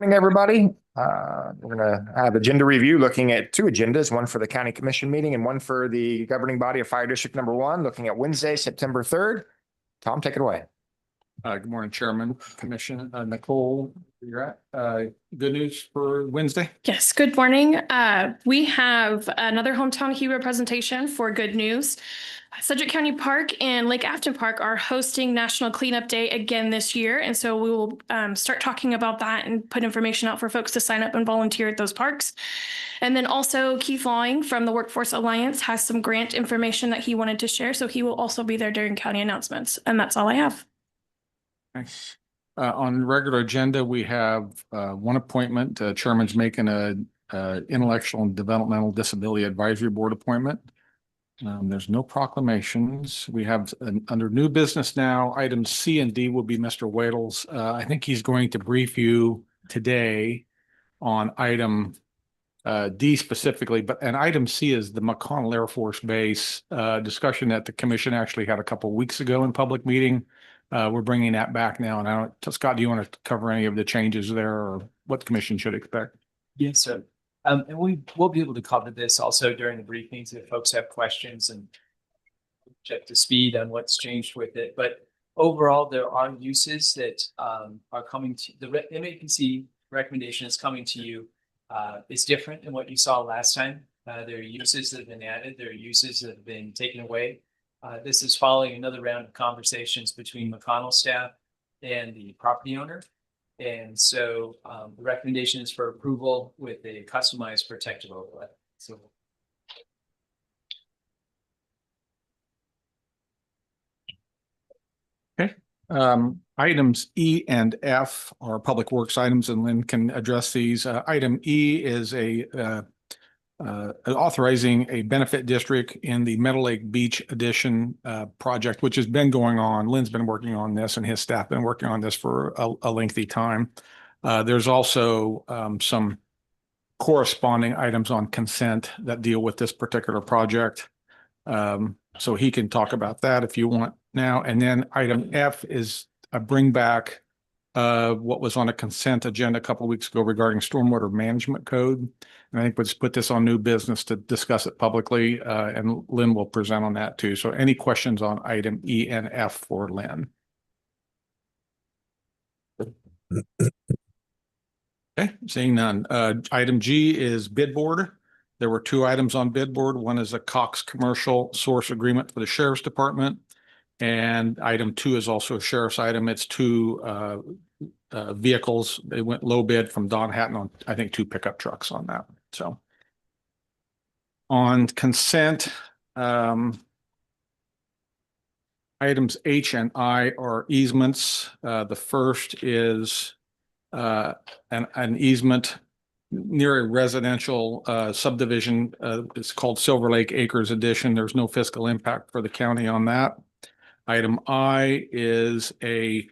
Morning, everybody. We're going to have agenda review looking at two agendas, one for the county commission meeting and one for the governing body of fire district number 1, looking at Wednesday, September 3rd. Tom, take it away. Good morning, Chairman, Commission. Nicole, where you're at. Good news for Wednesday? Yes, good morning. We have another hometown hero presentation for good news. Sedgwick County Park and Lake Afton Park are hosting National Cleanup Day again this year. And so we will start talking about that and put information out for folks to sign up and volunteer at those parks. And then also Keith Lawing from the Workforce Alliance has some grant information that he wanted to share. So he will also be there during county announcements. And that's all I have. Nice. On the regular agenda, we have one appointment. Chairman's making a Intellectual and Developmental Disability Advisory Board appointment. There's no proclamations. We have under new business now, items C and D will be Mr. Wadle's. I think he's going to brief you today on item D specifically, and item C is the McConnell Air Force Base discussion that the commission actually had a couple of weeks ago in public meeting. We're bringing that back now. And I don't, Scott, do you want to cover any of the changes there or what the commission should expect? Yes, sir. And we'll be able to cover this also during the briefings if folks have questions and check the speed on what's changed with it. But overall, there are uses that are coming to the MAPC recommendation is coming to you. It's different than what you saw last time. There are uses that have been added. There are uses that have been taken away. This is following another round of conversations between McConnell staff and the property owner. And so the recommendation is for approval with a customized protective overlay. So. Okay. Items E and F are public works items, and Lynn can address these. Item E is authorizing a benefit district in the Meadow Lake Beach Addition project, which has been going on. Lynn's been working on this and his staff been working on this for a lengthy time. There's also some corresponding items on consent that deal with this particular project. So he can talk about that if you want now. And then item F is a bring back what was on a consent agenda a couple of weeks ago regarding stormwater management code. And I think we'll just put this on new business to discuss it publicly, and Lynn will present on that too. So any questions on item E and F for Lynn? Okay, seeing none. Item G is bid board. There were two items on bid board. One is a Cox commercial source agreement for the sheriff's department. And item 2 is also a sheriff's item. It's two vehicles. They went low bid from Don Hatton on, I think, 2 pickup trucks on that. So on consent, items H and I are easements. The first is an easement near a residential subdivision. It's called Silver Lake Acres Edition. There's no fiscal impact for the county on that. Item I is a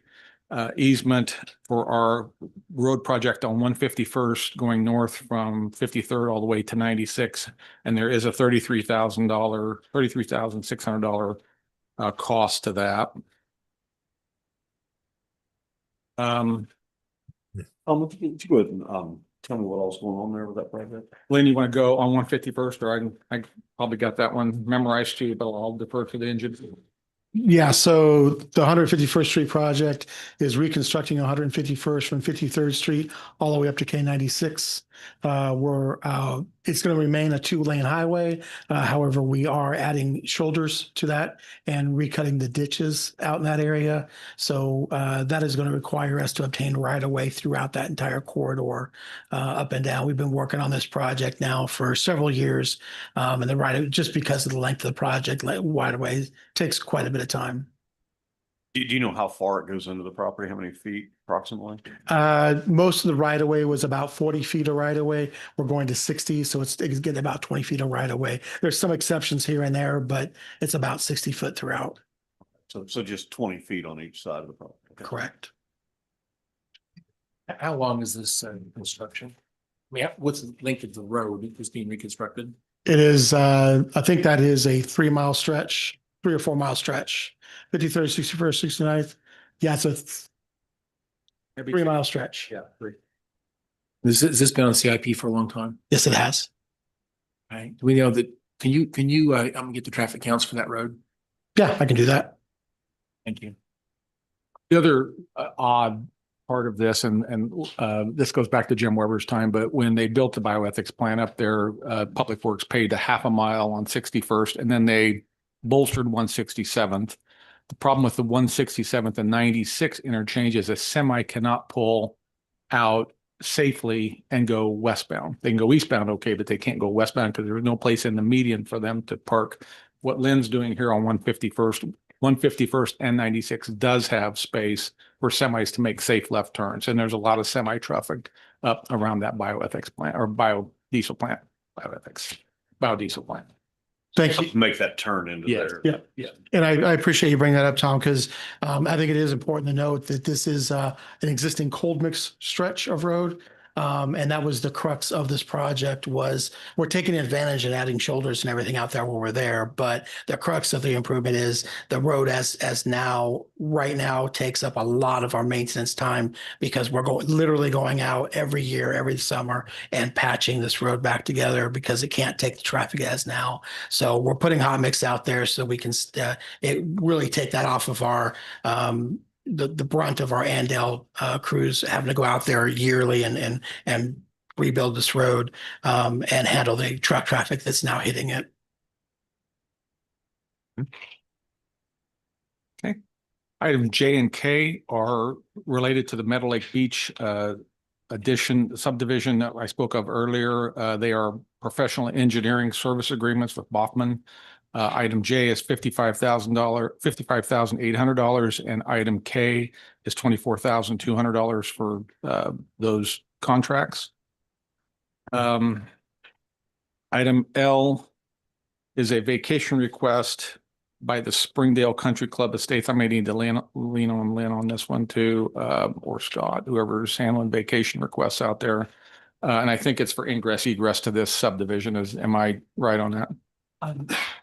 easement for our road project on 151st going north from 53rd all the way to 96. And there is a $33,600 cost to that. If you go ahead and tell me what else going on there with that project. Lynn, you want to go on 151st, or I probably got that one memorized too, but I'll defer to the engine. Yeah, so the 151st Street project is reconstructing 151st from 53rd Street all the way up to K96. It's going to remain a 2-lane highway. However, we are adding shoulders to that and recutting the ditches out in that area. So that is going to require us to obtain right of way throughout that entire corridor, up and down. We've been working on this project now for several years, and just because of the length of the project, right of way takes quite a bit of time. Do you know how far it goes into the property? How many feet approximately? Most of the right of way was about 40 feet of right of way. We're going to 60, so it's getting about 20 feet of right of way. There's some exceptions here and there, but it's about 60 foot throughout. So just 20 feet on each side of the property. Okay. Correct. How long is this construction? I mean, what's the length of the road that's being reconstructed? It is, I think that is a 3-mile stretch, 3 or 4 mile stretch. 53rd, 61st, 69th. Yeah, it's a 3-mile stretch. Yeah, 3. Has this been on CIP for a long time? Yes, it has. Right. Do we know that, can you, get the traffic counts for that road? Yeah, I can do that. Thank you. The other odd part of this, and this goes back to Jim Weber's time, but when they built the bioethics plant up there, Public Works paid a half a mile on 61st, and then they bolstered 167th. The problem with the 167th and 96 interchange is a semi cannot pull out safely and go westbound. They can go eastbound, okay, but they can't go westbound because there's no place in the median for them to park. What Lynn's doing here on 151st and 96 does have space for semis to make safe left turns. And there's a lot of semi traffic up around that bioethics plant or biodiesel plant, biodiesel plant. Thank you. Make that turn into Yes. there. Yeah. And I appreciate you bringing that up, Tom, because I think it is important to note that this is an existing cold mix stretch of road. And that was the crux of this project was we're taking advantage and adding shoulders and everything out there when we're there. But the crux of the improvement is the road as right now takes up a lot of our maintenance time because we're literally going out every year, every summer and patching this road back together because it can't take the traffic as now. So we're putting hot mix out there so we can it really take that off of our the brunt of our Andale crews having to go out there yearly and rebuild this road and handle the truck traffic that's now hitting it. Okay. Item J and K are related to the Meadow Lake Beach subdivision that I spoke of earlier. They are professional engineering service agreements with Bachman. Item J is $55,800, and item K is $24,200 for those contracts. Item L is a vacation request by the Springdale Country Club Estates. I may need to lean on Lynn on this one too, or Scott, whoever's handling vacation requests out there. And I think it's for ingress egress to this subdivision. Am I right on that?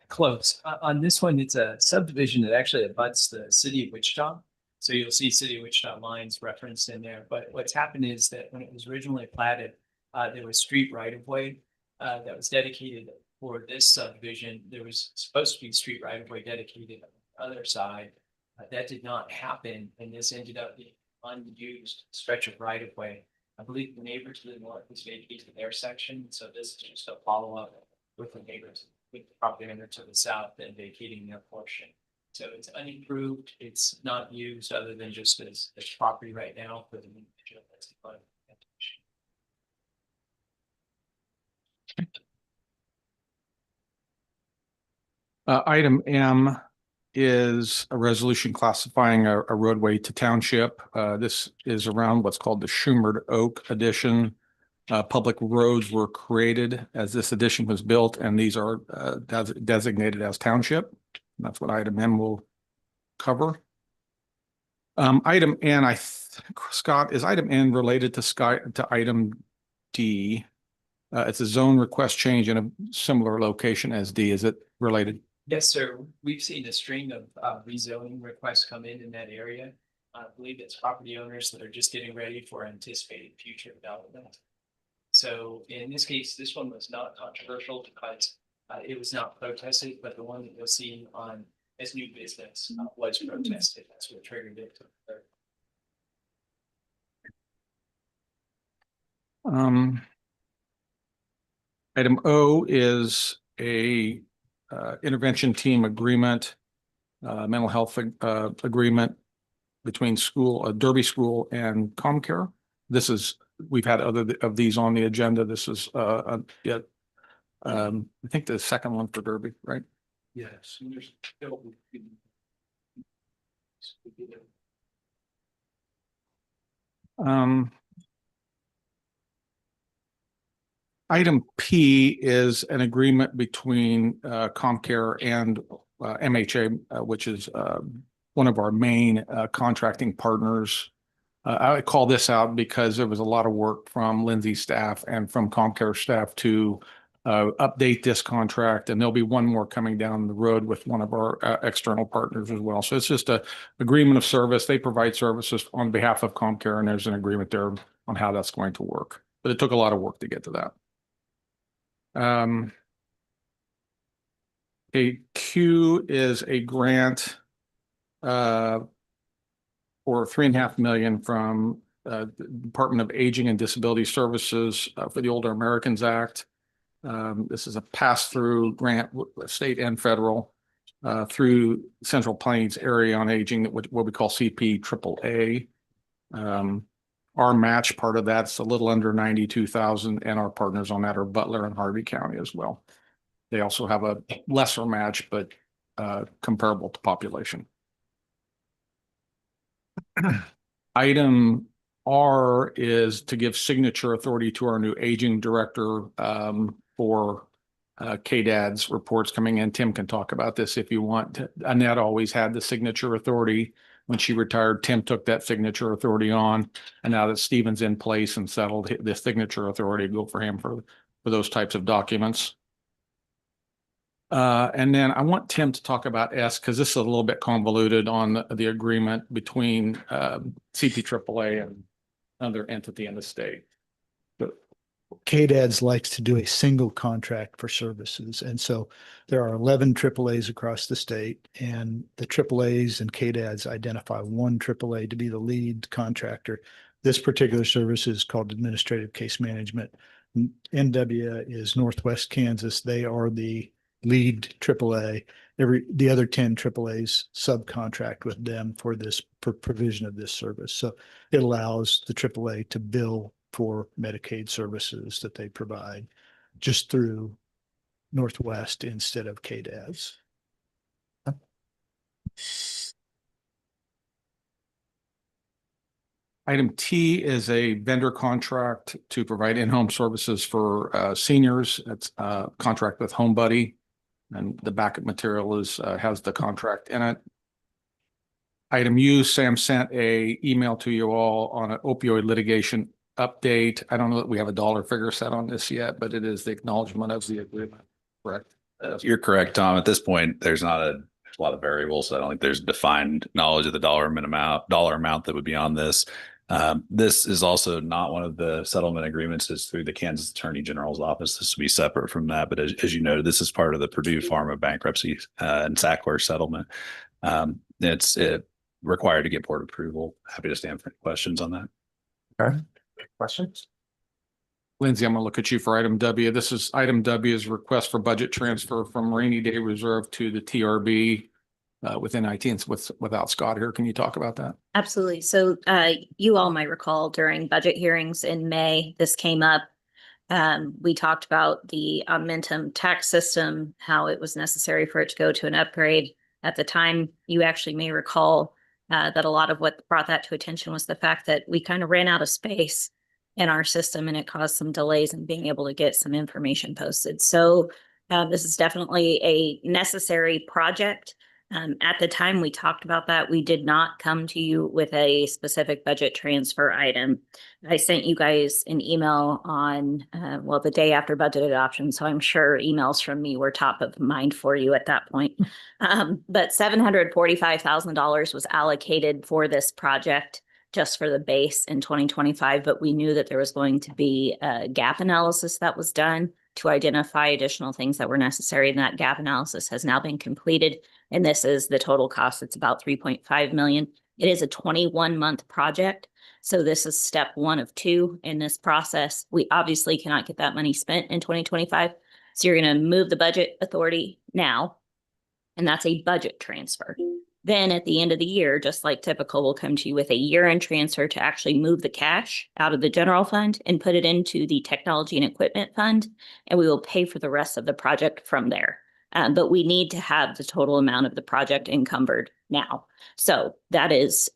Close. On this one, it's a subdivision that actually abuts the city of Wichita. So you'll see city of Wichita lines referenced in there. But what's happened is that when it was originally platted, there was street right of way that was dedicated for this subdivision. There was supposed to be street right of way dedicated on the other side. That did not happen, and this ended up being unused stretch of right of way. I believe the neighbor to the north is vacating their section, so this is just a follow up with the neighbors, with the property owner to the south and vacating their portion. So it's unimproved. It's not used other than just as property right now for the individual that's in front of the Item M is a resolution classifying a roadway to township. This is around what's called the Schumer Oak addition. Public roads were created as this addition was built, and these are designated as township. That's what item M will cover. Item N, Scott, is item N related to item D? It's a zone request change in a similar location as D. Is it related? Yes, sir. We've seen a string of rezoning requests come in that area. I believe it's property owners that are just getting ready for anticipated future development. So in this case, this one was not controversial because it was not protested, but the one that you'll see on as new business was protested. That's what triggered it. Item O is a intervention team agreement, mental health agreement between Derby School and ComCare. We've had other of these on the agenda. This is I think the second one for Derby, right? Yes. Item P is an agreement between ComCare and MHA, which is one of our main contracting partners. I call this out because there was a lot of work from Lindsay's staff and from ComCare staff to update this contract, and there'll be one more coming down the road with one of our external partners as well. So it's just a agreement of service. They provide services on behalf of ComCare, and there's an agreement there on how that's going to work. but it took a lot of work to get to that. Q is a grant for $3.5 million from the Department of Aging and Disability Services for the Older Americans Act. This is a pass-through grant, state and federal, through Central Plains Area on Aging, what we call CP AAA. Our match part of that's a little under 92,000, and our partners on that are Butler and Harvey County as well. They also have a lesser match, but comparable to population. Item R is to give signature authority to our new aging director for KDAD's reports coming in. Tim can talk about this if you want. Annette always had the signature authority. When she retired, Tim took that signature authority on. And now that Stephen's in place and settled, the signature authority go for him for those types of documents. And then I want Tim to talk about S, because this is a little bit convoluted on the agreement between CP AAA and another entity in the state. KDADS likes to do a single contract for services. And so there are 11 AAAs across the state, and the AAAs and KDADS identify one AAA to be the lead contractor. This particular service is called Administrative Case Management. NW is Northwest Kansas. They are the lead AAA. The other 10 AAAs subcontract with them for provision of this service. So it allows the AAA to bill for Medicaid services that they provide just through Northwest instead of KDADS. Item T is a vendor contract to provide in-home services for seniors. It's a contract with HomeBuddy, and the backup material has the contract in it. Item U, Sam sent a email to you all on an opioid litigation update. I don't know that we have a dollar figure set on this yet, but it is the acknowledgement of the agreement, correct? You're correct, Tom. At this point, there's a lot of variables. I don't think there's defined knowledge of the dollar amount that would be on this. This is also not one of the settlement agreements. It's through the Kansas Attorney General's office. This will be separate from that. But as you know, this is part of the Purdue Pharma bankruptcy and Sackler settlement. It's required to get board approval. Happy to stand for any questions on that. Okay. Questions? Lindsay, I'm going to look at you for item W. This is item W is request for budget transfer from rainy day reserve to the TRB within IT and without Scott here. Can you talk about that? Absolutely. So you all might recall during budget hearings in May, this came up. We talked about the Momentum tax system, how it was necessary for it to go to an upgrade. At the time, you actually may recall that a lot of what brought that to attention was the fact that we kind of ran out of space in our system, and it caused some delays in being able to get some information posted. So this is definitely a necessary project. At the time we talked about that, we did not come to you with a specific budget transfer item. I sent you guys an email on, the day after budget adoption. So I'm sure emails from me were top of mind for you at that point. But $745,000 was allocated for this project just for the base in 2025. But we knew that there was going to be a gap analysis that was done to identify additional things that were necessary. And that gap analysis has now been completed. And this is the total cost. It's about $3.5 million. It is a 21-month project. So this is step 1 of 2 in this process. We obviously cannot get that money spent in 2025. So you're going to move the budget authority now, and that's a budget transfer. Then at the end of the year, just like typical, we'll come to you with a year-end transfer to actually move the cash out of the general fund and put it into the technology and equipment fund, and we will pay for the rest of the project from there. But we need to have the total amount of the project encumbered now. So that is,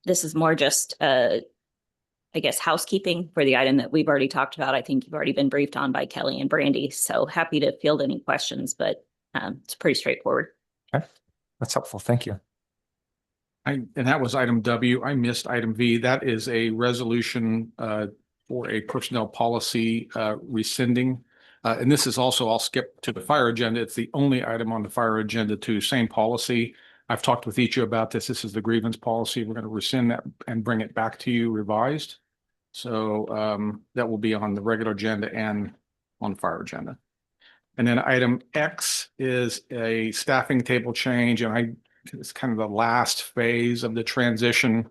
this is more just, housekeeping for the item that we've already talked about. I think you've already been briefed on by Kelly and Brandy. So happy to field any questions, but it's pretty straightforward. Okay, that's helpful. Thank you. And that was item W. I missed item V. That is a resolution for a personnel policy rescinding. And this is also, I'll skip to the fire agenda. It's the only item on the fire agenda too. Same policy. I've talked with each of you about this. This is the grievance policy. We're going to rescind that and bring it back to you revised. So that will be on the regular agenda and on the fire agenda. And then item X is a staffing table change, and it's kind of the last phase of the transition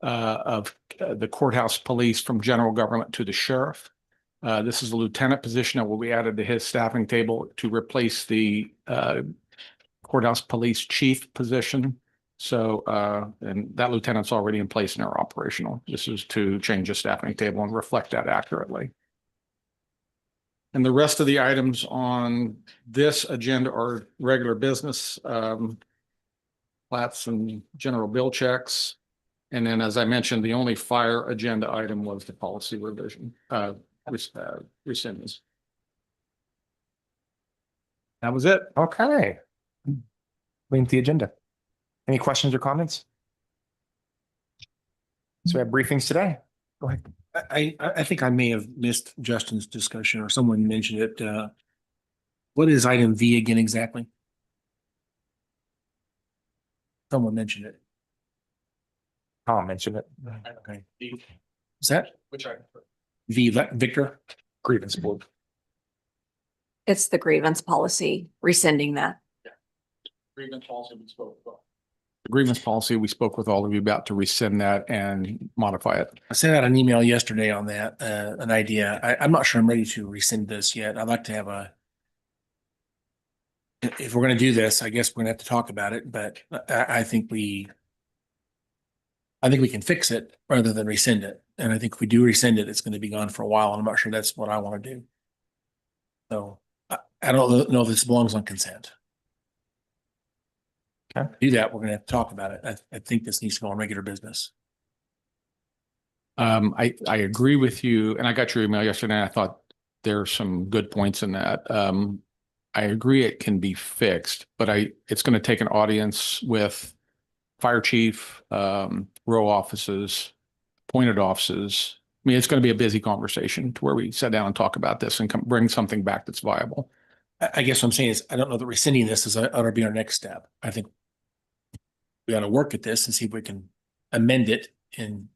of the courthouse police from general government to the sheriff. This is a lieutenant position that will be added to his staffing table to replace the courthouse police chief position. So, and that lieutenant's already in place and are operational. This is to change the staffing table and reflect that accurately. And the rest of the items on this agenda are regular business, plats and general bill checks. And then, as I mentioned, the only fire agenda item was the policy revision, rescindance. That was it. Okay. Lengthy agenda. Any questions or comments? So we have briefings today. Go ahead. I think I may have missed Justin's discussion or someone mentioned it. What is item V again exactly? Someone mentioned it. Tom mentioned it. Okay. Is that Which item? V, Victor? Grievance board. It's the grievance policy, rescinding that. Grievance policy we spoke about. The grievance policy, we spoke with all of you about to rescind that and modify it. I sent out an email yesterday on that, an idea. I'm not sure I'm ready to rescind this yet. I'd like to have if we're going to do this, I guess we're going to have to talk about it, but I think we can fix it rather than rescind it. And I think if we do rescind it, it's going to be gone for a while. And I'm not sure that's what I want to do. So I don't know if this belongs on consent. Okay. To do that, we're going to have to talk about it. I think this needs to go on regular business. I agree with you, and I got your email yesterday, and I thought there's some good points in that. I agree it can be fixed, but it's going to take an audience with fire chief, row offices, appointed offices. I mean, it's going to be a busy conversation to where we sit down and talk about this and bring something back that's viable. I guess what I'm saying is I don't know that rescinding this ought to be our next step. I think we ought to work at this and see if we can amend it and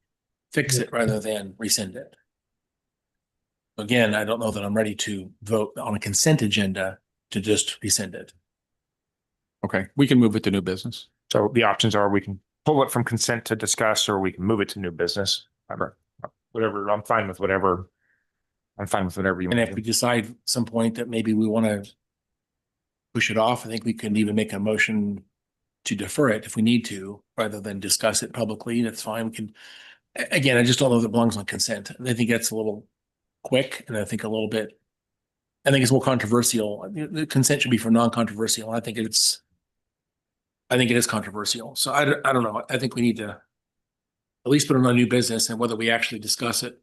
fix it rather than rescind it. Again, I don't know that I'm ready to vote on a consent agenda to just rescind it. Okay, we can move it to new business. So the options are we can pull it from consent to discuss, or we can move it to new business. Whatever, I'm fine with whatever. I'm fine with whatever you And want. if we decide at some point that maybe we want to push it off, I think we can even make a motion to defer it if we need to, rather than discuss it publicly. That's fine. We can, again, I just don't know if it belongs on consent. I think that's a little quick, and I think it's more controversial. The consent should be for non-controversial. I think it is controversial. So I don't know. I think we need to at least put it on new business, and whether we actually discuss it,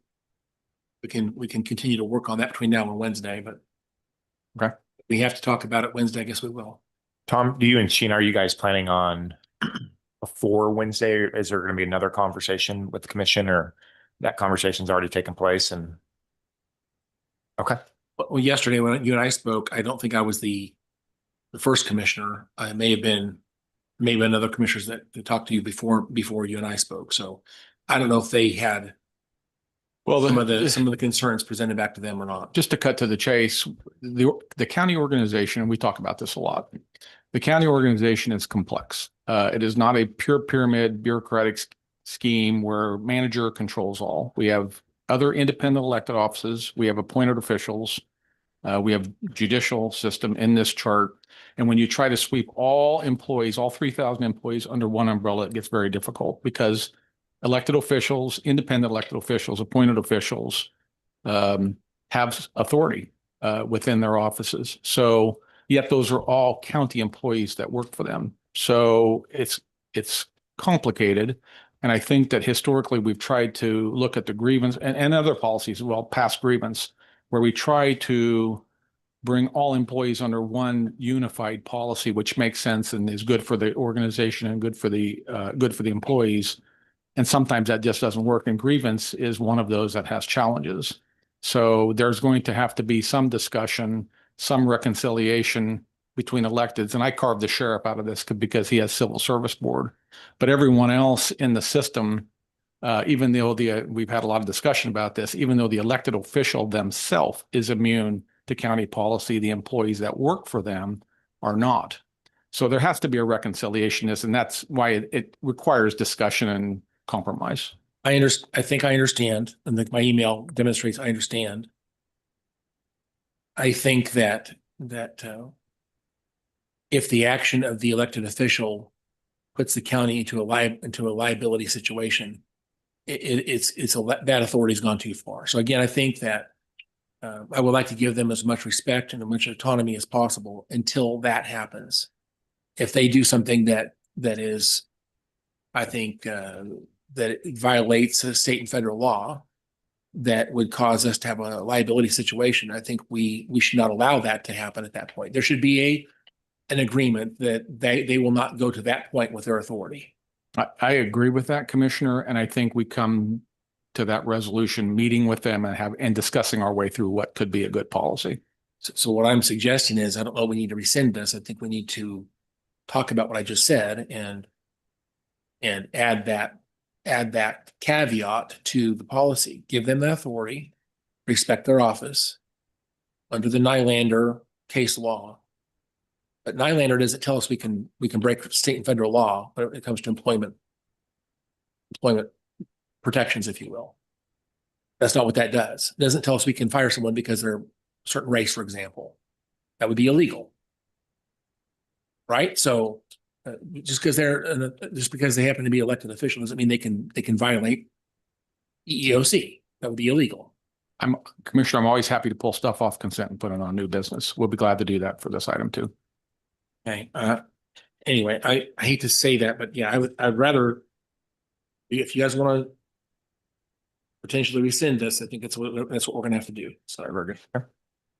we can continue to work on that between now and Wednesday, but Okay. if we have to talk about it Wednesday, I guess we will. Tom, do you and Sheena, are you guys planning on before Wednesday? Or is there going to be another conversation with the commission, or that conversation's already taken place? And okay. Well, yesterday when you and I spoke, I don't think I was the first commissioner. I may have been maybe another commissioners that talked to you before you and I spoke. So I don't know if they had some of the concerns presented back to them or not. Just to cut to the chase, the county organization, and we talk about this a lot, the county organization is complex. It is not a pure pyramid bureaucratic scheme where manager controls all. We have other independent elected offices. We have appointed officials. We have judicial system in this chart. And when you try to sweep all employees, all 3,000 employees under one umbrella, it gets very difficult because elected officials, independent elected officials, appointed officials have authority within their offices. So yet those are all county employees that work for them. So it's complicated. And I think that historically we've tried to look at the grievance and other policies as well, past grievance, where we try to bring all employees under one unified policy, which makes sense and is good for the organization and good for the employees. And sometimes that just doesn't work. And grievance is one of those that has challenges. So there's going to have to be some discussion, some reconciliation between electeds. And I carved the sheriff out of this because he has civil service board. But everyone else in the system even though we've had a lot of discussion about this, even though the elected official themselves is immune to county policy, the employees that work for them are not. So there has to be a reconciliation, and that's why it requires discussion and compromise. I think I understand, and my email demonstrates I understand. I think that if the action of the elected official puts the county into a liability situation, that authority's gone too far. So again, I think that I would like to give them as much respect and as much autonomy as possible until that happens. If they do something that is, I think, that it violates a state and federal law that would cause us to have a liability situation, I think we should not allow that to happen at that point. There should be an agreement that they will not go to that point with their authority. I agree with that, Commissioner, and I think we come to that resolution, meeting with them and discussing our way through what could be a good policy. So what I'm suggesting is, I don't know, we need to rescind this. I think we need to talk about what I just said and add that caveat to the policy. Give them the authority, respect their office under the Nylander case law. But Nylander doesn't tell us we can break state and federal law when it comes to employment protections, if you will. That's not what that does. It doesn't tell us we can fire someone because they're a certain race, for example. That would be illegal. Right? So just because they happen to be elected officials doesn't mean they can violate EEOC. That would be illegal. Commissioner, I'm always happy to pull stuff off consent and put it on new business. We'll be glad to do that for this item too. Okay. Anyway, I hate to say that, but yeah, I'd rather, if you guys want to potentially rescind this, I think that's what we're gonna have to do. So Very good.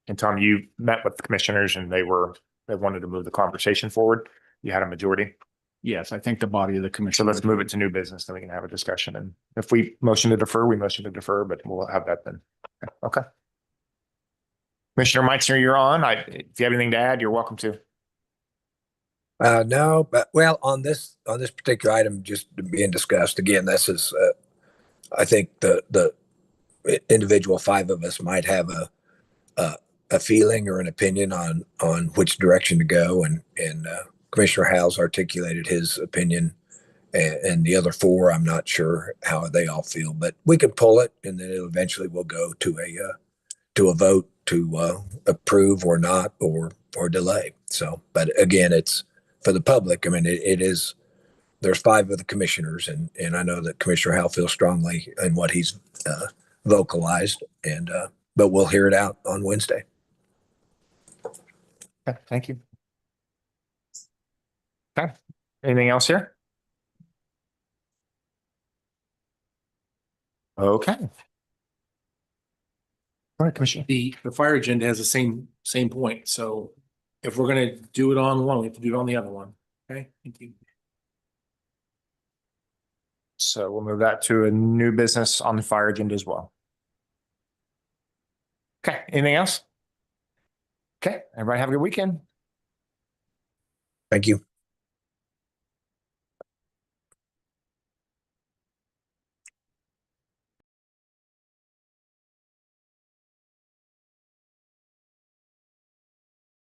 And Tom, you met with the commissioners and they wanted to move the conversation forward. You had a majority. Yes, I think the body of the So commission. let's move it to new business, then we can have a discussion. And if we motion to defer, we motion to defer, but we'll have that then. Okay. Commissioner Meitzner, you're on. If you have anything to add, you're welcome to. No, but well, on this particular item just being discussed again, this is, I think the individual five of us might have a feeling or an opinion on which direction to go, and Commissioner Howes articulated his opinion, and the other four, I'm not sure how they all feel, but we can pull it, and then it eventually will go to a vote to approve or not or delay. So, but again, it's for the public. I mean, it is. There's five of the commissioners, and I know that Commissioner Howell feels strongly in what he's vocalized, and but we'll hear it out on Wednesday. Okay, thank you. Okay, anything else here? Okay. All right, Commissioner. the fire agenda has the same point. So if we're gonna do it on one, we have to do it on the other one. Okay, thank you. So we'll move that to a new business on the fire agenda as well. Okay, anything else? Okay, everybody have a good weekend. Thank you.